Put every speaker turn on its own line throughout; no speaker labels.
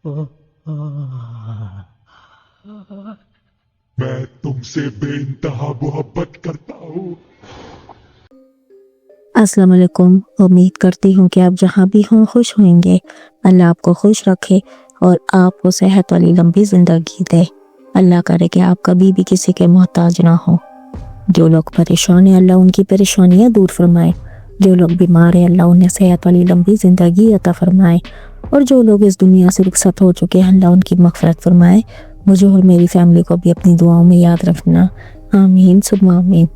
मैं तुमसे बेइंतहा मोहब्बत करता हूँ।
अस्सलाम वालेकुम। उम्मीद करती हूँ कि आप जहाँ भी हों खुश होंगे। अल्लाह आपको खुश रखे और आपको सेहत वाली लंबी ज़िंदगी दे। अल्लाह करे कि आप कभी भी किसी के मोहताज ना हो। जो लोग परेशान हैं अल्लाह उनकी परेशानियाँ दूर फरमाए। जो लोग बीमार हैं अल्लाह उन्हें सेहत वाली लंबी ज़िंदगी अता फरमाए। और जो लोग इस दुनिया से रुखसत हो चुके हैं अल्लाह उनकी मग़फ़िरत फरमाए। मुझे और मेरी फैमिली को भी अपनी दुआओं में याद रखना। आमीन सुम्मा आमीन।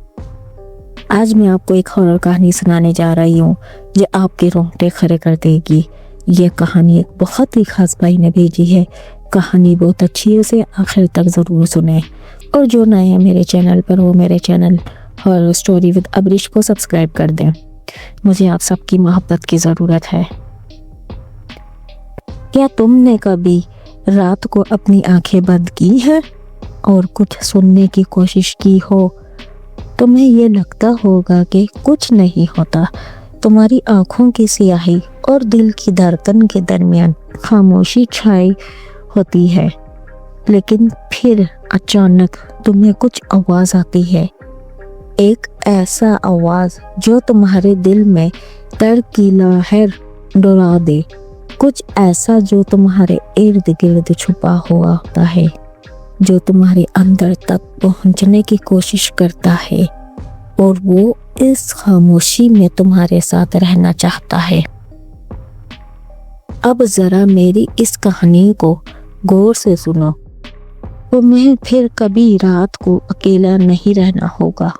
आज मैं आपको एक हॉरर कहानी सुनाने जा रही हूँ जो आपके रोंगटे खड़े कर देगी। ये कहानी एक बहुत ही खास भाई ने भेजी है। कहानी बहुत अच्छी है, उसे आखिर तक ज़रूर सुने। और जो नए हैं मेरे चैनल पर वो मेरे चैनल हॉरर स्टोरी विद अबरिश को सब्सक्राइब कर दें। मुझे आप सबकी मोहब्बत की ज़रूरत है। क्या तुमने कभी रात को अपनी आंखें बंद की हैं और कुछ सुनने की कोशिश की हो? तुम्हें ये लगता होगा कि कुछ नहीं होता। तुम्हारी आंखों की स्याही और दिल की धड़कन के दरमियान खामोशी छाई होती है, लेकिन फिर अचानक तुम्हें कुछ आवाज़ आती है। एक ऐसा आवाज़ जो तुम्हारे दिल में डर की लहर डरा दे। कुछ ऐसा जो तुम्हारे इर्द गिर्द छुपा हुआ होता है, जो तुम्हारे अंदर तक पहुंचने की कोशिश करता है और वो इस खामोशी में तुम्हारे साथ रहना चाहता है। अब ज़रा मेरी इस कहानी को गौर से सुनो। तुम्हें फिर कभी रात को अकेला नहीं रहना होगा।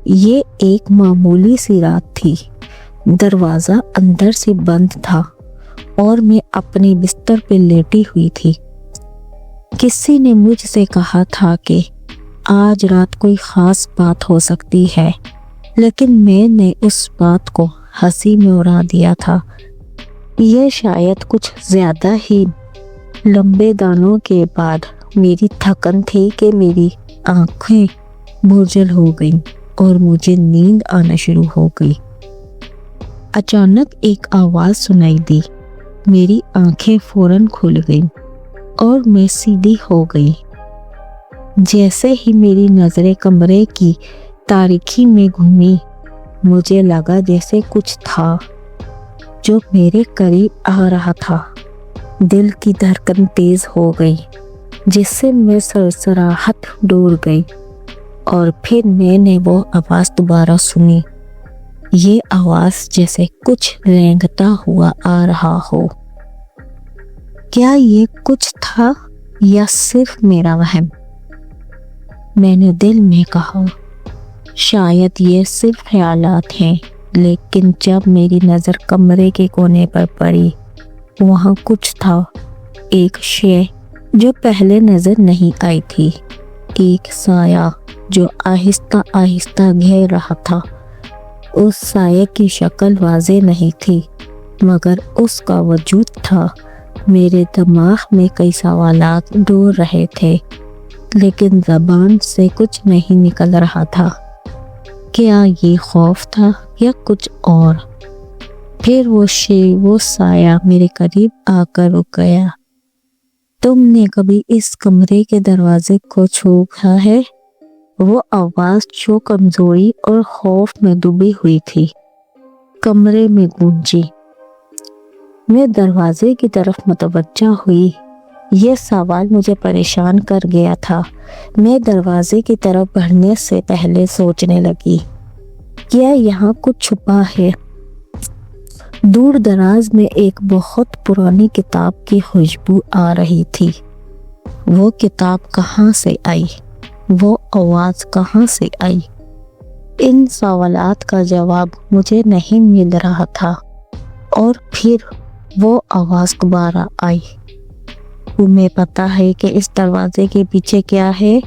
ये एक मामूली सी रात थी। दरवाज़ा अंदर से बंद था और मैं अपने बिस्तर पे लेटी हुई थी। किसी ने मुझसे कहा था कि आज रात कोई ख़ास बात हो सकती है, लेकिन मैंने उस बात को हंसी में उड़ा दिया था। यह शायद कुछ ज़्यादा ही लंबे दानों के बाद मेरी थकन थी कि मेरी आँखें बोझल हो गईं और मुझे नींद आना शुरू हो गई। अचानक एक आवाज़ सुनाई दी। मेरी आँखें फौरन खुल गईं और मैं सीधी हो गई। जैसे ही मेरी नज़रें कमरे की तारीकी में घूमी, मुझे लगा जैसे कुछ था जो मेरे करीब आ रहा था। दिल की धड़कन तेज़ हो गई, जिससे मैं सरसराहट डूब गई। और फिर मैंने वो आवाज़ दोबारा सुनी। ये आवाज़ जैसे कुछ रेंगता हुआ आ रहा हो। क्या ये कुछ था या सिर्फ मेरा वहम? मैंने दिल में कहा, शायद ये सिर्फ ख्यालात हैं। लेकिन जब मेरी नज़र कमरे के कोने पर पड़ी, वहाँ कुछ था। एक शय जो पहले नज़र नहीं आई थी। एक साया जो आहिस्ता आहिस्ता घेर रहा था। उस साये की शक्ल वाज़ेह नहीं थी, मगर उसका वजूद था। मेरे दिमाग में कई सवालात डोल रहे थे, लेकिन ज़बान से कुछ नहीं निकल रहा था। क्या ये खौफ था या कुछ और? फिर वो साया मेरे करीब आकर रुक गया। तुमने कभी इस कमरे के दरवाजे को छूआ है? वो आवाज़ जो कमजोरी और खौफ में डूबी हुई थी, कमरे में गूंजी। मैं दरवाजे की तरफ मुतवज्जा हुई। ये सवाल मुझे परेशान कर गया था। मैं दरवाजे की तरफ बढ़ने से पहले सोचने लगी, क्या यहाँ कुछ छुपा है? दूर दराज में एक बहुत पुरानी किताब की खुशबू आ रही थी। वो किताब कहाँ से आई? वो आवाज़ कहाँ से आई? इन सवालात का जवाब मुझे नहीं मिल रहा था। और फिर वो आवाज़ दोबारा आई। तुम्हें पता है कि इस दरवाजे के पीछे क्या है?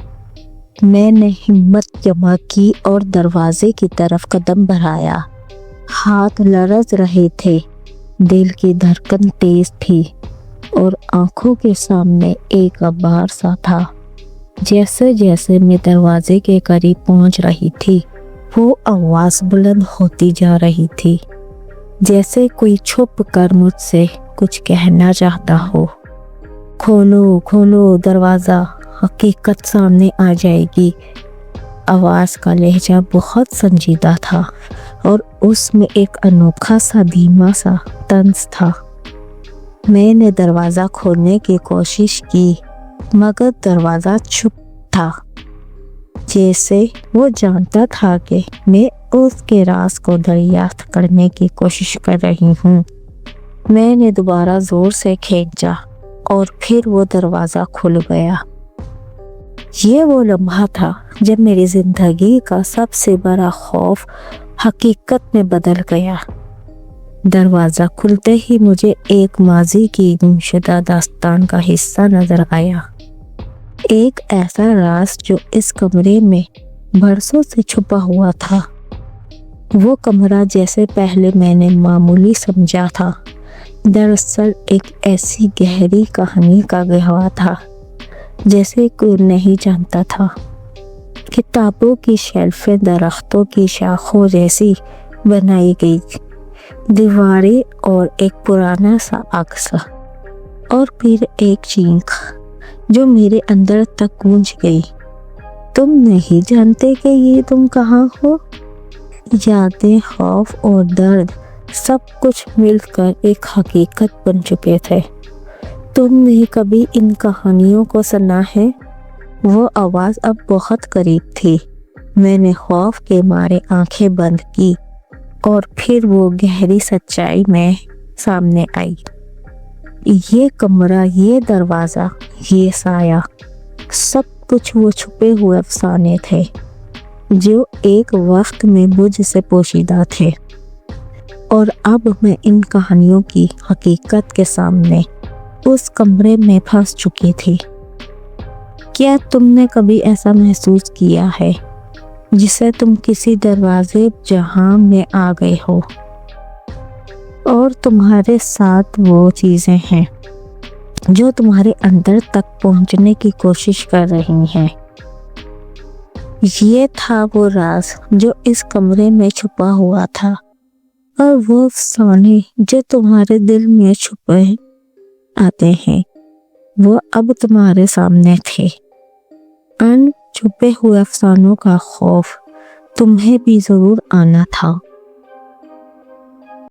मैंने हिम्मत जमा की और दरवाजे की तरफ कदम बढ़ाया। हाथ लरज़ रहे थे, दिल की धड़कन तेज थी और आंखों के सामने एक अखबार सा था। जैसे जैसे मैं दरवाजे के करीब पहुंच रही थी, वो आवाज़ बुलंद होती जा रही थी, जैसे कोई छुप कर मुझसे कुछ कहना चाहता हो। کھولو کھولو دروازہ، حقیقت سامنے آ جائے گی۔ آواز کا لہجہ بہت سنجیدہ تھا اور اس میں ایک انوکھا سا دھیما سا طنز تھا۔ میں نے دروازہ کھولنے کی کوشش کی مگر دروازہ چپ تھا، جیسے وہ جانتا تھا کہ میں اس کے راز کو دریافت کرنے کی کوشش کر رہی ہوں۔ میں نے دوبارہ زور سے کھینچا اور پھر وہ دروازہ کھل گیا۔ یہ وہ لمحہ تھا جب میری زندگی کا سب سے بڑا خوف حقیقت میں بدل گیا۔ دروازہ کھلتے ہی مجھے ایک ماضی کی گمشدہ داستان کا حصہ نظر آیا، ایک ایسا راز جو اس کمرے میں برسوں سے چھپا ہوا تھا۔ وہ کمرہ جیسے پہلے میں نے معمولی سمجھا تھا، دراصل ایک ایسی گہری کہانی کا گہوارہ تھا جیسے کوئی نہیں جانتا تھا۔ کتابوں کی شیلفیں درختوں کی شاخوں جیسی بنائی گئی، دیواریں اور ایک پرانا سا عکس، اور پھر ایک چیخ جو میرے اندر تک گونج گئی، تم نہیں جانتے کہ یہ تم کہاں ہو؟ یادیں، خوف اور درد سب کچھ مل کر ایک حقیقت بن چکے تھے۔ تم نے کبھی ان کہانیوں کو سنا ہے؟ وہ آواز اب بہت قریب تھی۔ میں نے خوف کے مارے آنکھیں بند کی اور پھر وہ گہری سچائی میں سامنے آئی۔ یہ کمرہ، یہ دروازہ، یہ سایہ، سب کچھ وہ چھپے ہوئے افسانے تھے جو ایک وقت میں مجھ سے پوشیدہ تھے، اور اب میں ان کہانیوں کی حقیقت کے سامنے اس کمرے میں پھنس چکی تھی۔ کیا تم نے کبھی ایسا محسوس کیا ہے جسے تم کسی دروازے جہاں میں آ گئے ہو اور تمہارے ساتھ وہ چیزیں ہیں جو تمہارے اندر تک پہنچنے کی کوشش کر رہی ہیں؟ یہ تھا وہ راز جو اس کمرے میں چھپا ہوا تھا، اور وہ افسانے جو تمہارے دل میں چھپے آتے ہیں وہ اب تمہارے سامنے تھے۔ ان چھپے ہوئے افسانوں کا خوف تمہیں بھی ضرور آنا تھا۔